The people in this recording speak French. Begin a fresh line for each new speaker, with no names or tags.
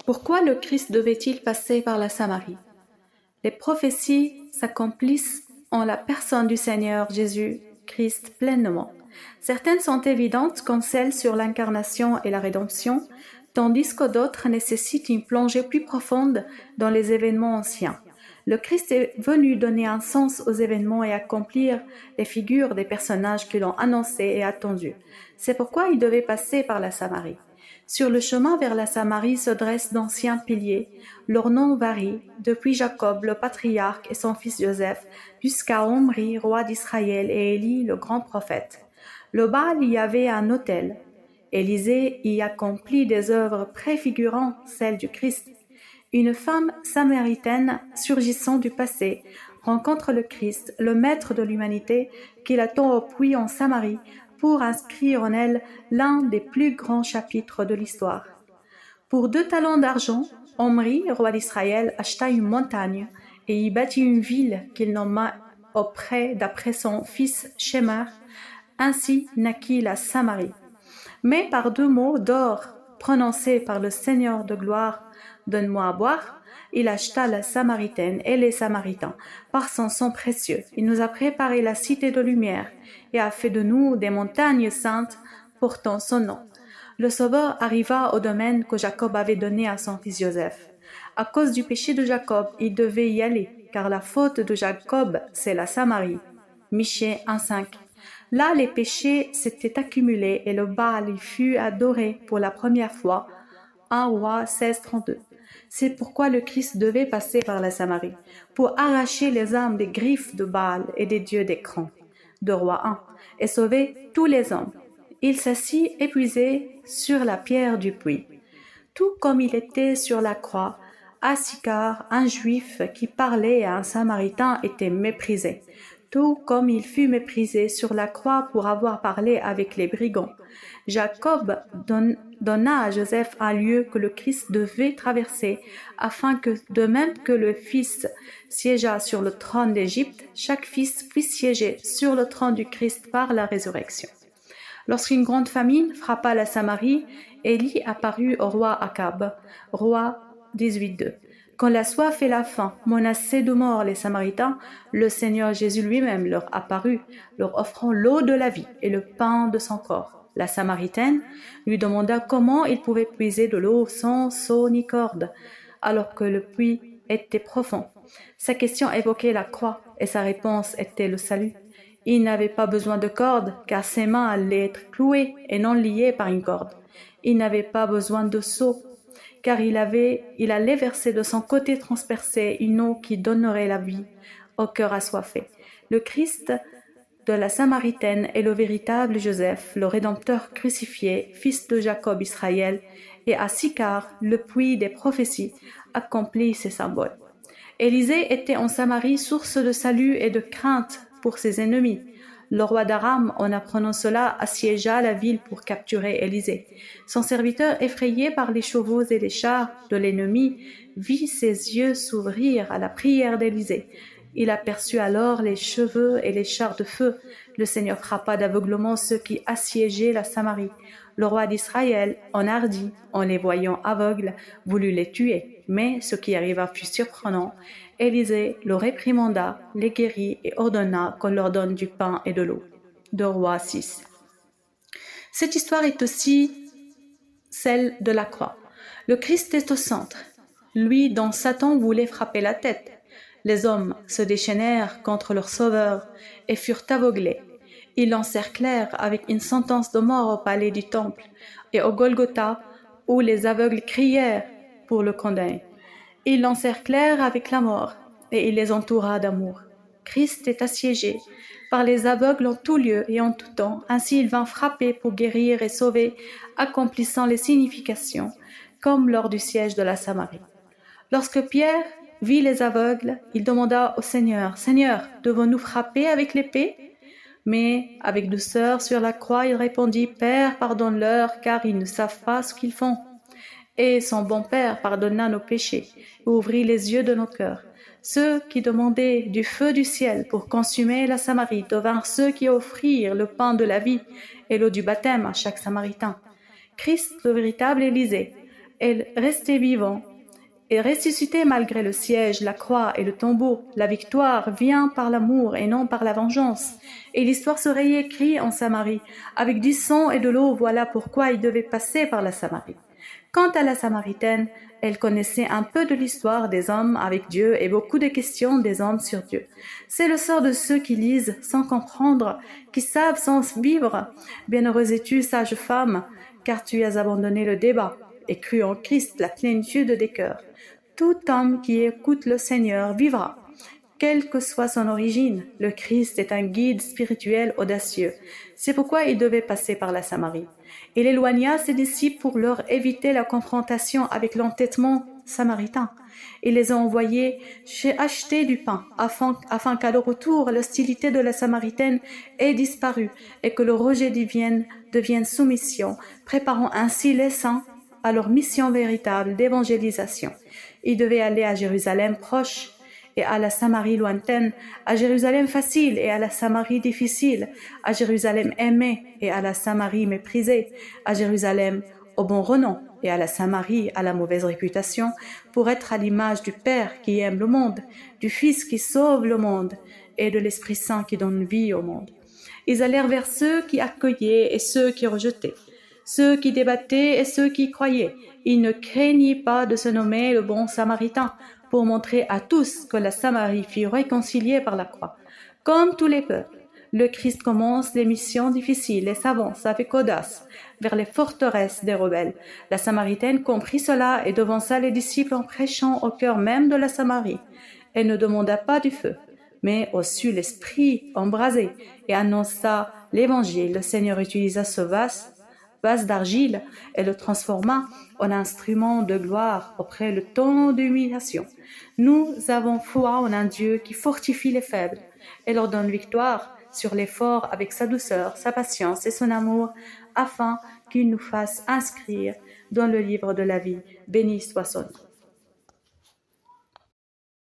Pourquoi le Christ devait-il passer par la Samarie? Les prophéties s'accomplissent en la personne du Seigneur Jésus-Christ pleinement. Certaines sont évidentes comme celles sur l'incarnation et la rédemption, tandis que d'autres nécessitent une plongée plus profonde dans les événements anciens. Le Christ est venu donner un sens aux événements et accomplir les figures des personnages qui l'ont annoncé et attendu. C'est pourquoi il devait passer par la Samarie. Sur le chemin vers la Samarie se dressent d'anciens piliers. Leurs noms varient, depuis Jacob, le patriarche et son fils Joseph, jusqu'à Omri, roi d'Israël, et Élie, le grand prophète. Le Baal y avait un autel. Élisée y accomplit des œuvres préfigurant celles du Christ. Une femme samaritaine surgissant du passé rencontre le Christ, le maître de l'humanité, qui l'attend au puits en Samarie pour inscrire en elle l'un des plus grands chapitres de l'histoire. Pour 2 talents d'argent, Omri, roi d'Israël, acheta une montagne et y bâtit une ville qu'il nomma d'après son fils Shemer. Ainsi naquit la Samarie. Mais par 2 mots d'or prononcés par le Seigneur de gloire, « Donne-moi à boire », il acheta la Samaritaine et les Samaritains par son sang précieux. Il nous a préparé la cité de lumière et a fait de nous des montagnes saintes portant son nom. Le Sauveur arriva au domaine que Jacob avait donné à son fils Joseph. À cause du péché de Jacob, il devait y aller, car la faute de Jacob, c'est la Samarie. Michée 1,5. Là, les péchés s'étaient accumulés et le Baal y fut adoré pour la première fois. 1 Roi 16,32. C'est pourquoi le Christ devait passer par la Samarie, pour arracher les âmes des griffes de Baal et des dieux d'écran. 2 Rois 1. Et sauver tous les hommes. Il s'assit épuisé sur la pierre du puits. Tout comme il était sur la croix, à Sychar, un juif qui parlait à un samaritain était méprisé. Tout comme il fut méprisé sur la croix pour avoir parlé avec les brigands. Jacob donna à Joseph un lieu que le Christ devait traverser, afin que, de même que le fils siégea sur le trône d'Égypte, chaque fils puisse siéger sur le trône du Christ par la résurrection. Lorsqu'une grande famine frappa la Samarie, Élie apparut au roi Akab, roi 18:2. Quand la soif et la faim menaçaient de mort les Samaritains, le Seigneur Jésus lui-même leur apparut, leur offrant l'eau de la vie et le pain de son corps. La Samaritaine lui demanda comment il pouvait puiser de l'eau sans seau ni corde, alors que le puits était profond. Sa question évoquait la croix et sa réponse était le salut. Il n'avait pas besoin de corde, car ses mains allaient être clouées et non liées par une corde. Il n'avait pas besoin de seau, car il allait verser de son côté transpercé une eau qui donnerait la vie au cœur assoiffé. Le Christ de la Samaritaine est le véritable Joseph, le Rédempteur crucifié, fils de Jacob Israël, et à Sychar, le puits des prophéties, accomplit ces symboles. Élisée était en Samarie source de salut et de crainte pour ses ennemis. Le roi d'Aram, en apprenant cela, assiégea la ville pour capturer Élisée. Son serviteur, effrayé par les chevaux et les chars de l'ennemi, vit ses yeux s'ouvrir à la prière d'Élisée. Il aperçut alors les chevaux et les chars de feu. Le Seigneur frappa d'aveuglement ceux qui assiégeaient la Samarie. Le roi d'Israël, enhardi, en les voyant aveugles, voulut les tuer. Mais ce qui arriva fut surprenant. Élisée le réprimanda, les guérit et ordonna qu'on leur donne du pain et de l'eau. 2 Rois 6. Cette histoire est aussi celle de la croix. Le Christ est au centre, lui dont Satan voulait frapper la tête. Les hommes se déchaînèrent contre leur sauveur et furent aveuglés. Ils l'encerclèrent avec une sentence de mort au palais du temple et au Golgotha, où les aveugles crièrent pour le condamner. Ils l'encerclèrent avec la mort, et il les entoura d'amour. Christ est assiégé par les aveugles en tout lieu et en tout temps. Ainsi il vint frapper pour guérir et sauver, accomplissant les significations, comme lors du siège de la Samarie. Lorsque Pierre vit les aveugles, il demanda au Seigneur, « Seigneur, devons-nous frapper avec l'épée ?» Mais avec douceur sur la croix, il répondit, « Père, pardonne-leur, car ils ne savent pas ce qu'ils font. » Et son bon Père pardonna nos péchés et ouvrit les yeux de nos cœurs. Ceux qui demandaient du feu du ciel pour consumer la Samarie devinrent ceux qui offrirent le pain de la vie et l'eau du baptême à chaque Samaritain. Christ, le véritable Élisée, Elle restait vivante et ressuscité malgré le siège, la croix et le tombeau. La victoire vient par l'amour et non par la vengeance. Et l'histoire se réécrit en Samarie. Avec du sang et de l'eau, voilà pourquoi il devait passer par la Samarie. Quant à la Samaritaine, elle connaissait un peu de l'histoire des hommes avec Dieu et beaucoup de questions des hommes sur Dieu. C'est le sort de ceux qui lisent sans comprendre, qui savent sans vivre. Bienheureuse es-tu, sage femme, car tu as abandonné le débat et cru en Christ la plénitude des cœurs. Tout homme qui écoute le Seigneur vivra. Quelle que soit son origine, le Christ est un guide spirituel audacieux. C'est pourquoi il devait passer par la Samarie. Il éloigna ses disciples pour leur éviter la confrontation avec l'entêtement samaritain. Il les a envoyés acheter du pain, afin qu'à leur retour, l'hostilité de la Samaritaine ait disparu et que le rejet devienne soumission, préparant ainsi les saints à leur mission véritable d'évangélisation. Ils devaient aller à Jérusalem proche et à la Samarie lointaine, à Jérusalem facile et à la Samarie difficile, à Jérusalem aimée et à la Samarie méprisée, à Jérusalem au bon renom et à la Samarie à la mauvaise réputation, pour être à l'image du Père qui aime le monde, du Fils qui sauve le monde et de l'Esprit Saint qui donne vie au monde. Ils allèrent vers ceux qui accueillaient et ceux qui rejetaient, ceux qui débattaient et ceux qui croyaient. Ils ne craignirent pas de se nommer le bon Samaritain, pour montrer à tous que la Samarie fut réconciliée par la croix. Comme tous les peuples, le Christ commence les missions difficiles et s'avance avec audace vers les forteresses des rebelles. La Samaritaine comprit cela et devança les disciples en prêchant au cœur même de la Samarie. Elle ne demanda pas du feu, mais reçut l'esprit embrasé et annonça l'évangile. Le Seigneur utilisa ce vase d'argile et le transforma en instrument de gloire auprès le temps d'humiliation. Nous avons foi en un Dieu qui fortifie les faibles et leur donne victoire sur les forts avec sa douceur, sa patience et son amour, afin qu'il nous fasse inscrire dans le livre de la vie. Béni soit son nom.